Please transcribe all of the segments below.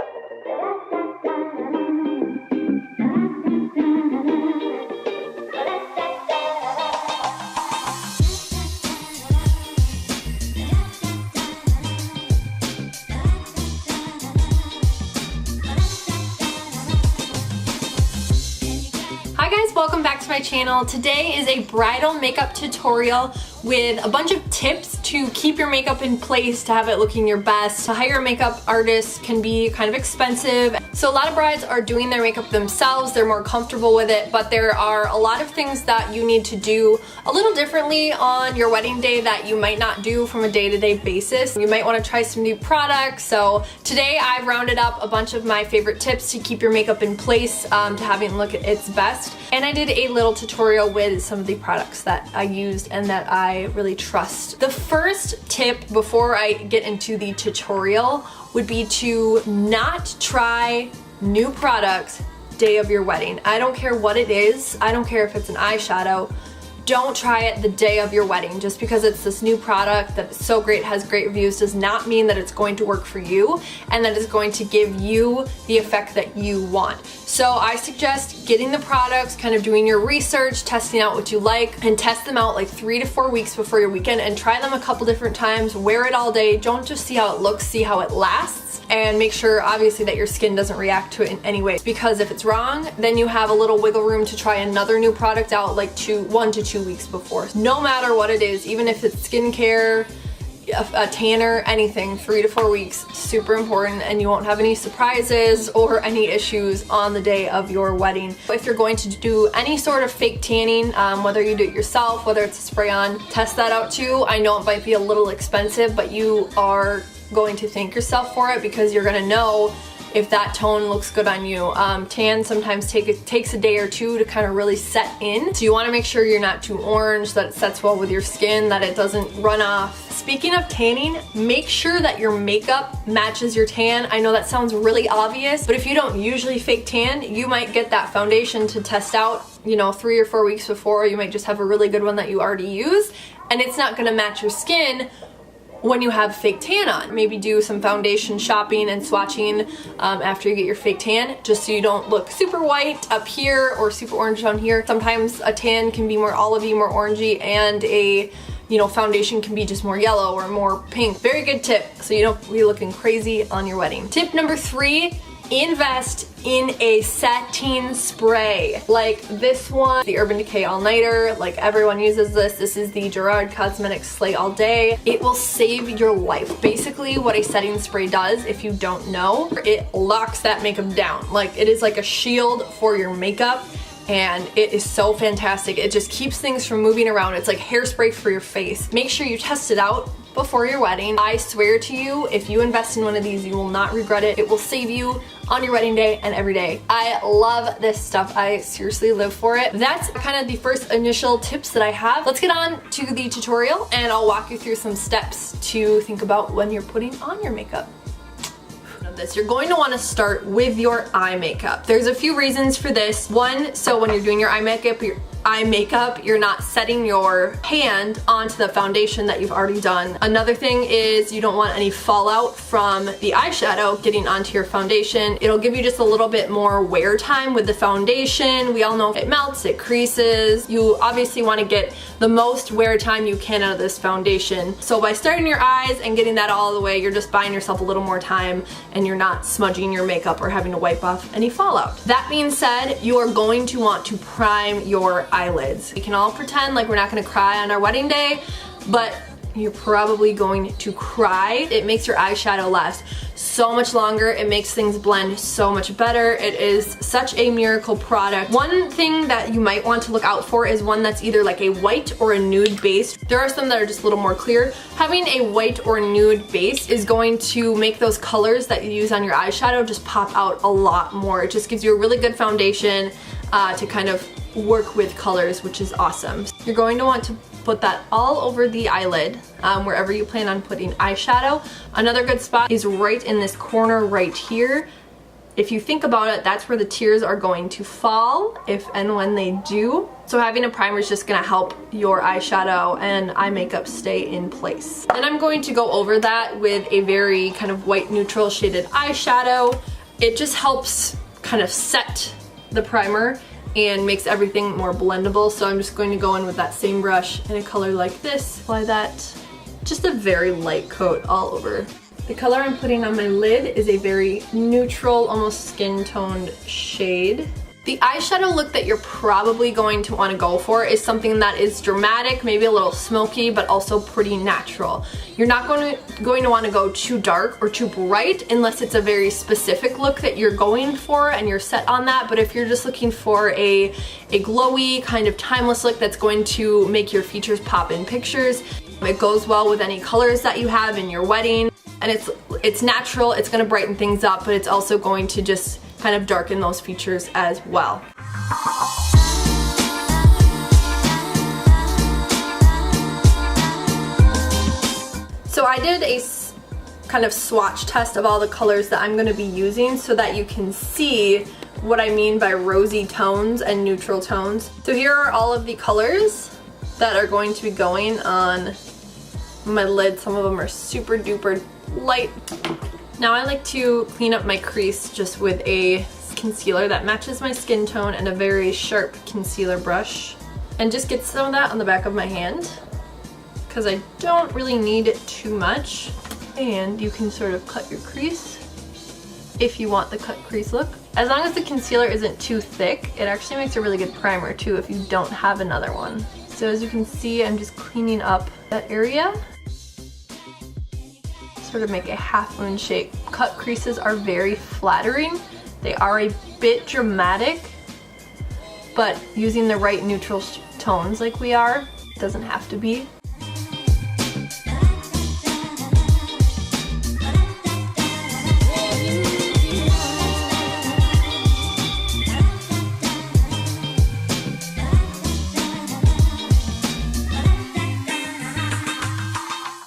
Hi guys, welcome back to my channel. Today is a bridal makeup tutorial with a bunch of tips to keep your makeup in place, to have it looking your best. To hire a makeup artist can be kind of expensive. So a lot of brides are doing their makeup themselves. They're more comfortable with it, but there are a lot of things that you need to do a little differently on your wedding day that you might not do from a day-to-day basis. You might want to try some new products. So today I've rounded up a bunch of my favorite tips to keep your makeup in place, to having it look at its best. And I did a little tutorial with some of the products that I used and that I really trust. The first tip before I get into the tutorial would be to not try new products day of your wedding. I don't care what it is. I don't care if it's an eyeshadow. Don't try it the day of your wedding. Just because it's this new product that's so great, has great reviews, does not mean that it's going to work for you and that it's going to give you the effect that you want. So I suggest getting the products, kind of doing your research, testing out what you like, and test them out like 3 to 4 weeks before your weekend and try them a couple different times. Wear it all day. Don't just see how it looks, see how it lasts. And make sure obviously that your skin doesn't react to it in any way, because if it's wrong, then you have a little wiggle room to try another new product out like 1 to 2 weeks before. No matter what it is, even if it's skincare, a tanner, anything, 3 to 4 weeks, super important, and you won't have any surprises or any issues on the day of your wedding. If you're going to do any sort of fake tanning, whether you do it yourself, whether it's a spray on, test that out too. I know it might be a little expensive, but you are going to thank yourself for it because you're gonna know if that tone looks good on you. Tan sometimes takes a day or two to kind of really set in. So you wanna make sure you're not too orange, that it sets well with your skin, that it doesn't run off. Speaking of tanning, make sure that your makeup matches your tan. I know that sounds really obvious, but if you don't usually fake tan, you might get that foundation to test out, you know, 3 or 4 weeks before. You might just have a really good one that you already use, and it's not gonna match your skin when you have fake tan on. Maybe do some foundation shopping and swatching after you get your fake tan, just so you don't look super white up here or super orange down here. Sometimes a tan can be more olivey, more orangey, and a foundation can be just more yellow or more pink. Very good tip, so you don't be looking crazy on your wedding. Tip number 3, invest in a setting spray like this one, the Urban Decay All Nighter. Like, everyone uses this. This is the Gerard Cosmetics Slay All Day. It will save your life. Basically what a setting spray does, if you don't know, it locks that makeup down. Like, it is like a shield for your makeup, and it is so fantastic. It just keeps things from moving around. It's like hairspray for your face. Make sure you test it out before your wedding. I swear to you, if you invest in one of these, you will not regret it. It will save you on your wedding day and every day. I love this stuff. I seriously live for it. That's kind of the first initial tips that I have. Let's get on to the tutorial, and I'll walk you through some steps to think about when you're putting on your makeup. You're going to want to start with your eye makeup. There's a few reasons for this. One, so when you're doing your eye makeup, you're not setting your hand onto the foundation that you've already done. Another thing is you don't want any fallout from the eyeshadow getting onto your foundation. It'll give you just a little bit more wear time with the foundation. We all know it melts, it creases. You obviously want to get the most wear time you can out of this foundation. So by starting your eyes and getting that all the way, you're just buying yourself a little more time, and you're not smudging your makeup or having to wipe off any fallout. That being said, you are going to want to prime your eyelids. We can all pretend like we're not gonna cry on our wedding day, but you're probably going to cry. It makes your eyeshadow last so much longer. It makes things blend so much better. It is such a miracle product. One thing that you might want to look out for is one that's either like a white or a nude base. There are some that are just a little more clear. Having a white or nude base is going to make those colors that you use on your eyeshadow just pop out a lot more. It just gives you a really good foundation to kind of work with colors, which is awesome. You're going to want to put that all over the eyelid, wherever you plan on putting eyeshadow. Another good spot is right in this corner right here. if you think about it, that's where the tears are going to fall if and when they do. So having a primer is just gonna help your eyeshadow and eye makeup stay in place. And I'm going to go over that with a very kind of white neutral shaded eyeshadow. It just helps kind of set the primer and makes everything more blendable. So I'm just going to go in with that same brush in a color like this. Apply that, just a very light coat all over. The color I'm putting on my lid is a very neutral, almost skin toned shade. The eyeshadow look that you're probably going to want to go for is something that is dramatic, maybe a little smoky, but also pretty natural. You're not going to want to go too dark or too bright unless it's a very specific look that you're going for and you're set on that. But if you're just looking for a glowy, kind of timeless look that's going to make your features pop in pictures, it goes well with any colors that you have in your wedding. And it's natural, it's going to brighten things up, but it's also going to just kind of darken those features as well. So I did a kind of swatch test of all the colors that I'm going to be using so that you can see what I mean by rosy tones and neutral tones. So here are all of the colors that are going to be going on my lid. Some of them are super duper light. Now I like to clean up my crease just with a concealer that matches my skin tone and a very sharp concealer brush. And just get some of that on the back of my hand because I don't really need it too much. And you can sort of cut your crease if you want the cut crease look. As long as the concealer isn't too thick, it actually makes a really good primer too if you don't have another one. So as you can see, I'm just cleaning up that area. Sort of make a half moon shape. Cut creases are very flattering. They are a bit dramatic, but using the right neutral tones like we are, it doesn't have to be.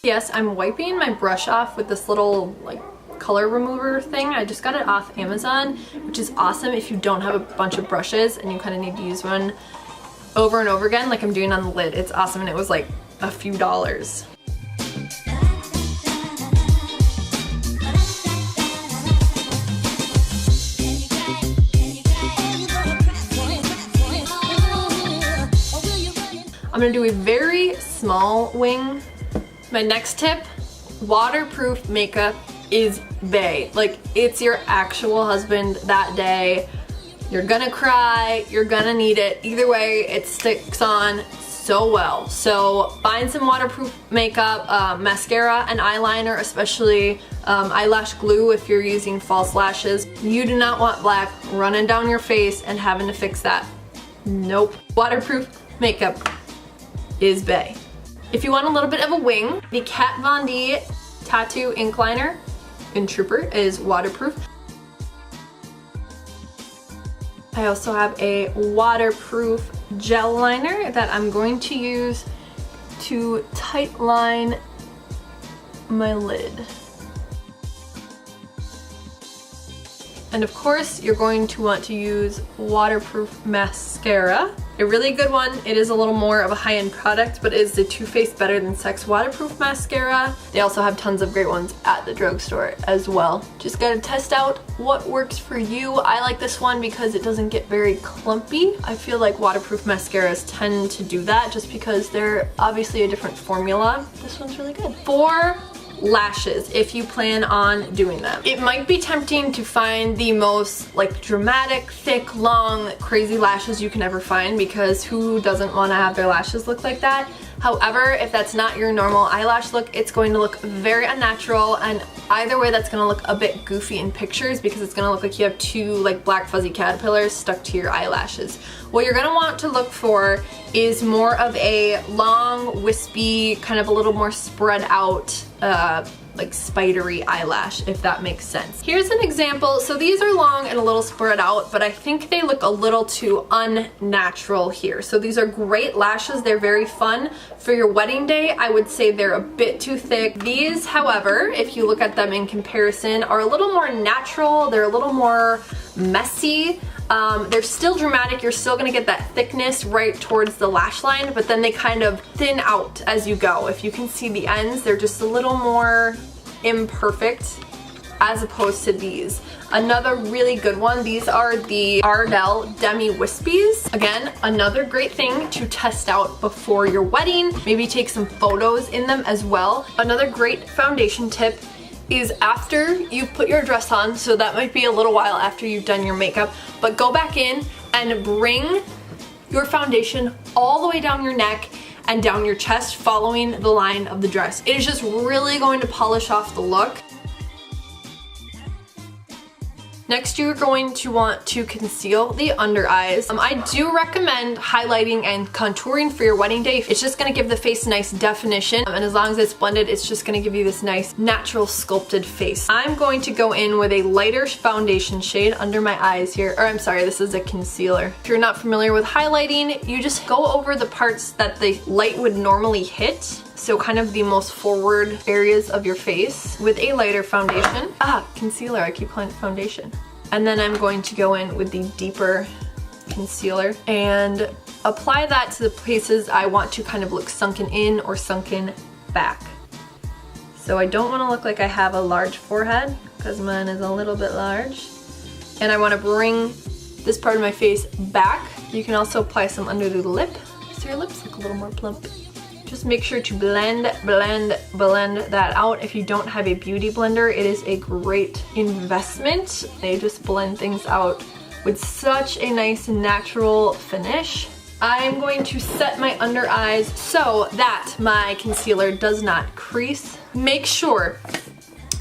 Yes, I'm wiping my brush off with this little like color remover thing. I just got it off Amazon, which is awesome if you don't have a bunch of brushes and you kind of need to use one over and over again like I'm doing on the lid. It's awesome and it was like a few dollars. I'm gonna do a very small wing. My next tip, waterproof makeup is bae. Like, it's your actual husband that day. You're gonna cry, you're gonna need it. Either way, it sticks on so well. So find some waterproof makeup, mascara and eyeliner, especially eyelash glue if you're using false lashes. You do not want black running down your face and having to fix that. Nope. Waterproof makeup is bae. If you want a little bit of a wing, the Kat Von D Tattoo Ink Liner in Trooper is waterproof. I also have a waterproof gel liner that I'm going to use to tight line my lid. And of course, you're going to want to use waterproof mascara. A really good one. It is a little more of a high-end product, but it is the Too Faced Better Than Sex waterproof mascara. They also have tons of great ones at the drugstore as well. Just gotta test out what works for you. I like this one because it doesn't get very clumpy. I feel like waterproof mascaras tend to do that just because they're obviously a different formula. This one's really good. For lashes, if you plan on doing them, it might be tempting to find the most like dramatic, thick, long, crazy lashes you can ever find, because who doesn't want to have their lashes look like that? However, if that's not your normal eyelash look, it's going to look very unnatural, and either way that's going to look a bit goofy in pictures because it's going to look like you have two like black fuzzy caterpillars stuck to your eyelashes. What you're going to want to look for is more of a long, wispy, kind of a little more spread out like spidery eyelash, if that makes sense. Here's an example. So these are long and a little spread out, but I think they look a little too unnatural here. So these are great lashes. They're very fun for your wedding day. I would say they're a bit too thick. These, however, if you look at them in comparison, are a little more natural. They're a little more messy. They're still dramatic. You're still gonna get that thickness right towards the lash line, but then they kind of thin out as you go. If you can see the ends, they're just a little more imperfect as opposed to these. Another really good one, these are the Bridal Demi Wispies. Again, another great thing to test out before your wedding. Maybe take some photos in them as well. Another great foundation tip is after you've put your dress on, so that might be a little while after you've done your makeup, but go back in and bring your foundation all the way down your neck and down your chest, following the line of the dress. It is just really going to polish off the look. Next, you're going to want to conceal the under eyes. I do recommend highlighting and contouring for your wedding day. It's just gonna give the face nice definition, and as long as it's blended, it's just gonna give you this nice, natural, sculpted face. I'm going to go in with a lighter foundation shade under my eyes here, or I'm sorry, this is a concealer. If you're not familiar with highlighting, you just go over the parts that the light would normally hit, so kind of the most forward areas of your face with a lighter foundation. Concealer, I keep calling it foundation. And then I'm going to go in with the deeper concealer and apply that to the places I want to kind of look sunken in or sunken back. So I don't want to look like I have a large forehead, because mine is a little bit large. And I want to bring this part of my face back. You can also apply some under the lip, so your lips look a little more plump. Just make sure to blend that out. If you don't have a beauty blender, it is a great investment. They just blend things out with such a nice natural finish. I'm going to set my under eyes so that my concealer does not crease. Make sure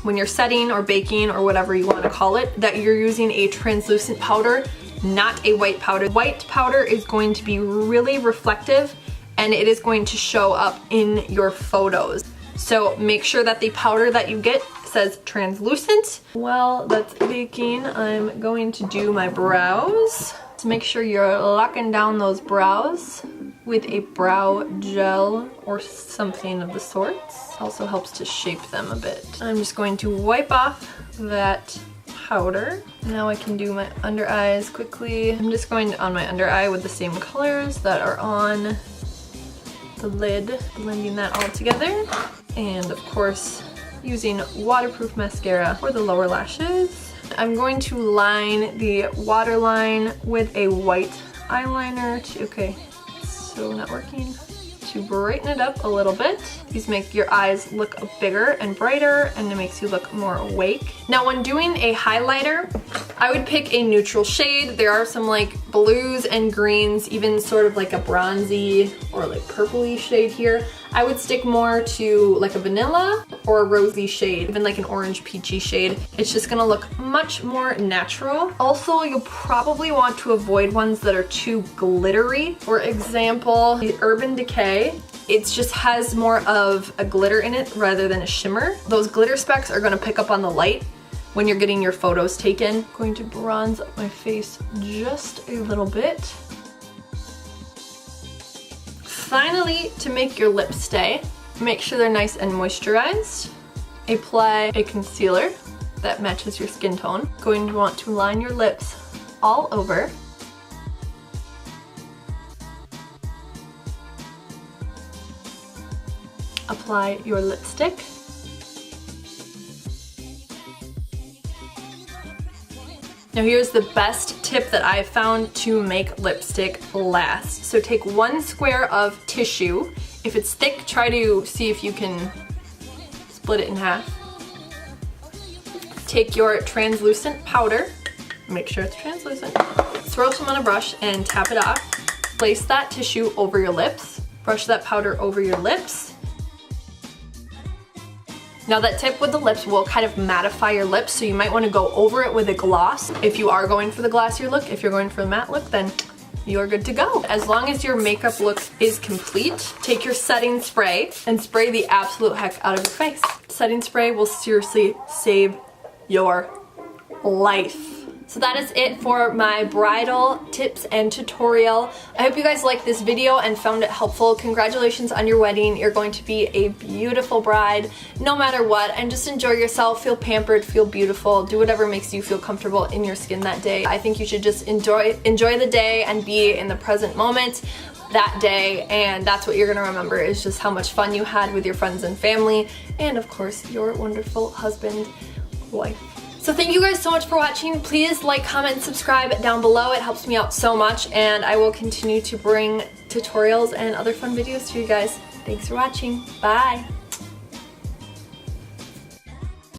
when you're setting or baking or whatever you want to call it, that you're using a translucent powder, not a white powder. White powder is going to be really reflective, and it is going to show up in your photos. So make sure that the powder that you get says translucent. While that's baking, I'm going to do my brows. So make sure you're locking down those brows with a brow gel or something of the sorts. Also helps to shape them a bit. I'm just going to wipe off that powder. Now I can do my under eyes quickly. I'm just going on my under eye with the same colors that are on the lid, blending that all together, and of course using waterproof mascara for the lower lashes. I'm going to line the waterline with a white eyeliner so not working, to brighten it up a little bit. These make your eyes look bigger and brighter, and it makes you look more awake. Now when doing a highlighter, I would pick a neutral shade. There are some like blues and greens, even sort of like a bronzy or like purpley shade here. I would stick more to like a vanilla or a rosy shade, even like an orange peachy shade. It's just gonna look much more natural. Also, you'll probably want to avoid ones that are too glittery. For example, the Urban Decay. It just has more of a glitter in it rather than a shimmer. Those glitter specks are gonna pick up on the light when you're getting your photos taken. I'm going to bronze up my face just a little bit. Finally, to make your lips stay, make sure they're nice and moisturized. Apply a concealer that matches your skin tone. Going to want to line your lips all over. Apply your lipstick. Now here's the best tip that I've found to make lipstick last. So take 1 square of tissue. If it's thick, try to see if you can split it in half. Take your translucent powder, make sure it's translucent, throw some on a brush and tap it off. Place that tissue over your lips, brush that powder over your lips. Now that tip with the lips will kind of mattify your lips, so you might want to go over it with a gloss. If you are going for the glossier look, if you're going for the matte look, then you're good to go. As long as your makeup look is complete, take your setting spray and spray the absolute heck out of your face. Setting spray will seriously save your life. So that is it for my bridal tips and tutorial. I hope you guys liked this video and found it helpful. Congratulations on your wedding. You're going to be a beautiful bride no matter what, and just enjoy yourself, feel pampered, feel beautiful, do whatever makes you feel comfortable in your skin that day. I think you should just enjoy the day and be in the present moment that day, and that's what you're gonna remember, is just how much fun you had with your friends and family, and of course your wonderful husband, wife. So thank you guys so much for watching. Please like, comment, and subscribe down below. It helps me out so much, and I will continue to bring tutorials and other fun videos to you guys. Thanks for watching. Bye.